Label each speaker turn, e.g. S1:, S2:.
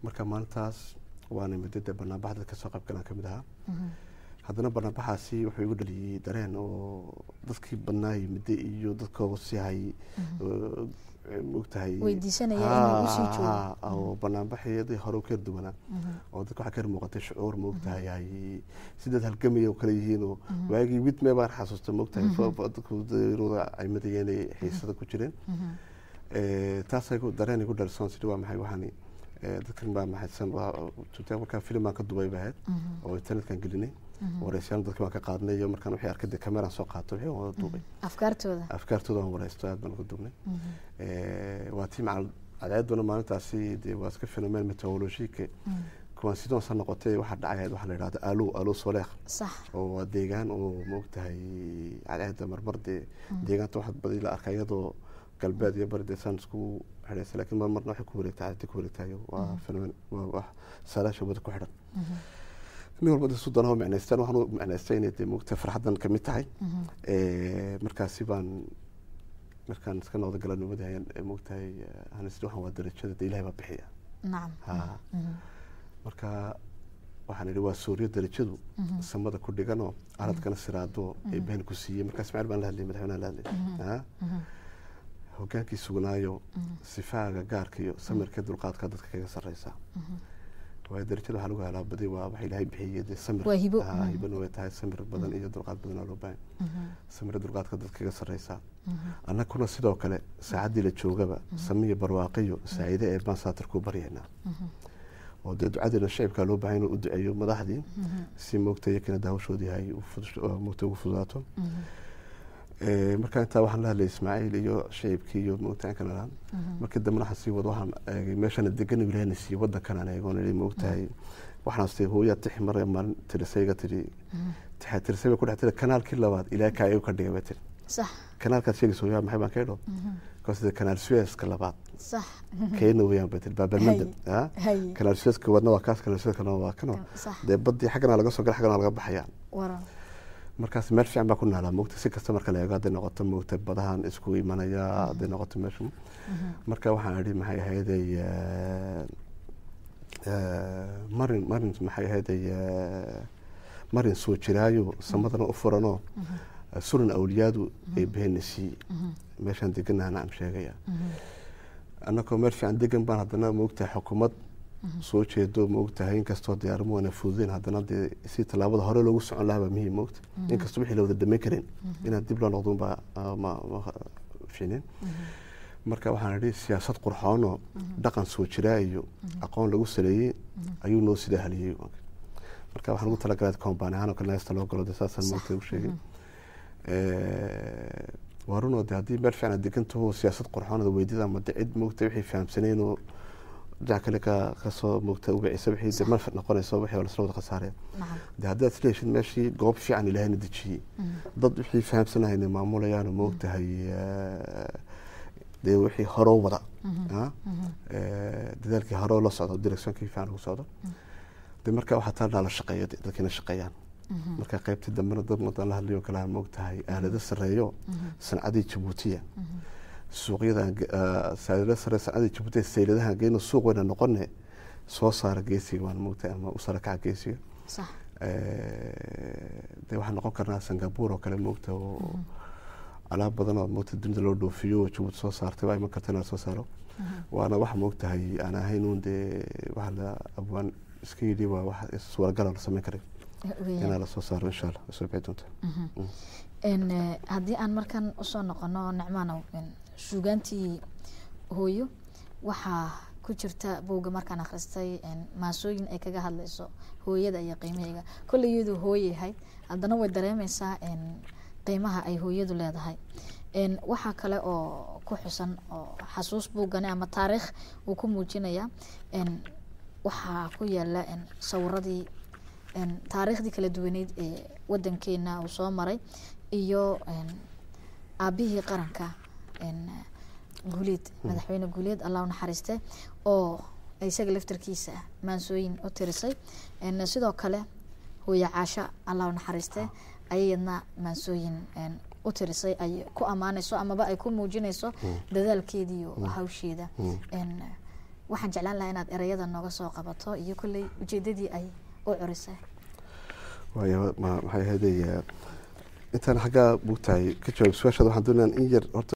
S1: marka maalintaas waana midada barnaamijda dadka soo qayb galaan kamid ahaa haddana barnaamijkaasi wuxuu igu dhaliyay dareen oo dadkii badnaay midda iyo dadka si hay mugtahay
S2: weydiisanaya inuu sii joogo
S1: oo barnaamijyada hore ka duwana oo dadka waxa ka muuqatay shucuur mugtahay ay sidoo halgamay oo kala yihiin oo waagi wid me baan xasuusta mugtahay dadku dadooda ay madayeen xiisada ku jireen taas ay ku dareen igu dhalsoon sidoo waa maxay waxani dadkan baa maxaysan waa tuutaa marka film aan ka duubay baad oo internet kan gelinay waraysiin dadka waan ka qaadnay iyo markaan wixii arkay kamera soo qaato wixii oo duubay afkaartooda aan waraysto aad baan ugu duubnay waa tii macal cadaaduna maalintaasi waa iska fenomen meteorologique kuwan sidoo san noqotay waxa dhacay waxa la yiraahdo alo soleeq
S2: sax
S1: oo deegaan oo moogtahay cadaadda marmarde deegaanta waxa badii la arkayado galbeed iyo bardaysan isku xidhay laakiin marna waxa ku wareegtay waa fenomen waa wax salaasha wada ku xidhan nin walba Suudaan oo macnaystaan waxaan u macnaystay inay moogtahay farxadan kamid tahay markaasi baan markaan iska noqdo galabnimada moogtahay hanisdo waxaan waa darajada Ilaahay baa bixiya
S2: naam
S1: marka waxaan idhi waa Suuriya darajadu samada ku dhigano aradkana siraado ay been ku siiyay markaas Ismaaciil baan la hadlay madaxweynaha la hadlay hogaankii sugnaayo sifaaga gaarka iyo samirka dulqaadka dadka kaga sareysa waa darajada waxa lagu helaa badi waa wax Ilaahay bixiyay samir hibano way tahay samir badan iyo dulqaad badan loo baahan samir dulqaadka dadka kaga sareysa annaguna sidoo kale saacadii la joogaba samiyo barwaaqiyo saayida ee baan saatir ku bariyayna oo ducada shacabka loo baahan inuu u duceeyo madaxdii si moogtay kana daawashoodii hay moogtay ugu fudaato marka inta waxaan la hadlay Ismaaciil iyo shacabkii iyo moogtay kana markii dambana xasii wad waxaan meeshan degan wiilana si wadankan aan eegoon inay moogtay waxaan astay hooyada tixmar maalin tirisayga tiri tirisayga ku dhaxtay kanaalkii labaad ilaa ka ay ka dhigay tir
S2: صح
S1: كنال كاتشيك سويا محي بان كيدو كوسد كنال سويس كلابات
S2: صح
S1: كينو ويان بيت الباب المندب ها كنال سويس كودنا وكاس كنال سويس كنا واكنو دي بدي حقنا laga soo gal xaqna laga baxayaan
S2: wara
S1: markaas meel fiican baa ku naalaa moogta si kasta marka la eego hadday noqoto moogta badahan isku imanaya hadday noqoto meesha marka waxaan idhi maxay ahaydey marin maxay ahaydey marin soo jiraayo samadana u furano suran awliyaadu ay beenisi meeshan deganana aan sheegaya annagoo meel fiican degan baan haddana moogtahay xukuumad soo jeedo moogtahay inkastoo diyaarmo wana fuudeen haddana si talaabada hore loogu socon lahaa muhiim moogta inkastoo wixii la wada dhameyn karin inaan dib loo noqdo ma fiinin marka waxaan idhi siyaasad qurxoon oo dhaqan soo jiraa iyo aqoon lagu saleeyay ayuu noo sida haliyay marka waxaan ugu talagalay company ahaan oo kale neesta loo galo dasaasan moogtahay u sheegay وارونو دي مال فعلا ديكنتو سياسات قرحانه ويديدا ما دعيد موقتا وحي فهمسنينو جاك لك كسو موقتا وبعيسه وحي ما نقونيسو وحي ولا سلوده خساره
S2: نعم
S1: دي هدا سليش ماشي قوب فيعن الى هنا دجي ضد وحي فهمسناهين ماموليان موقتا هي دي وحي هرو ودا ها دالك هرو لا سocdo direction كيف aan u socdo دي marka waxa taana la shaqeeyo dadkina shaqeeyaan marka qaybta dambana dad madan la hadlayo kala moogtahay aalada sareeyo sanadii Djibouti suuqyada saadada sare sanadii Djibouti sayladaha geeyno suuq wada noqonay soo saar geesiga waan moogtahay ama u saraka geesiga
S2: صح
S1: de waxaan noqon karnaa Singapore oo kale moogtahay oo alaab badan oo moogtahay dunida loo dhoofiyo Djibouti soo saartay ay ma kartana soo saaro waana wax moogtahay ana haynuun de wax la abwaan iska yidhi waa wax suuragal ah sameyn karay أنا لا صار إن شاء الله أسبوع دونت.
S2: إن هذه أنا مركن أصلا قناة نعمانة وين شو جنتي هويو وحا كشرت بوج مركن أخرستي إن مسؤولين إكجا هالليسو هوية ده يقيمها كل يدو هوية هاي عندنا ودرهم إنسا إن قيمها أي هوية دولة هاي إن وحا كلا أو كحسن أو حسوس بوجنا أما تاريخ وكم وجنايا إن وحا كويا لا إن صوردي إن تاريخ دي كلا دوينيد ودن كينا وصو مري إيو إن أبيه قرنكا إن قوليد مدحوين قوليد الله نحرسته أو أي سجل افتر كيسة منسوين أو ترسي إن سيدو كلا هو يعاشا الله نحرسته أينا منسوين إن أو ترسي أي كو أمانة سو أما بقى يكون موجين سو دذال كيديو وحوشي ده إن waxaan jeclaan lahaa inaad ereyada nooga soo qabato iyo kolley ujeedadii ay u curisay.
S1: waayo maxay ahayd intaan xaggaa bugtahay ka jawaab su-aashaada waxaan doonayaa in yar horta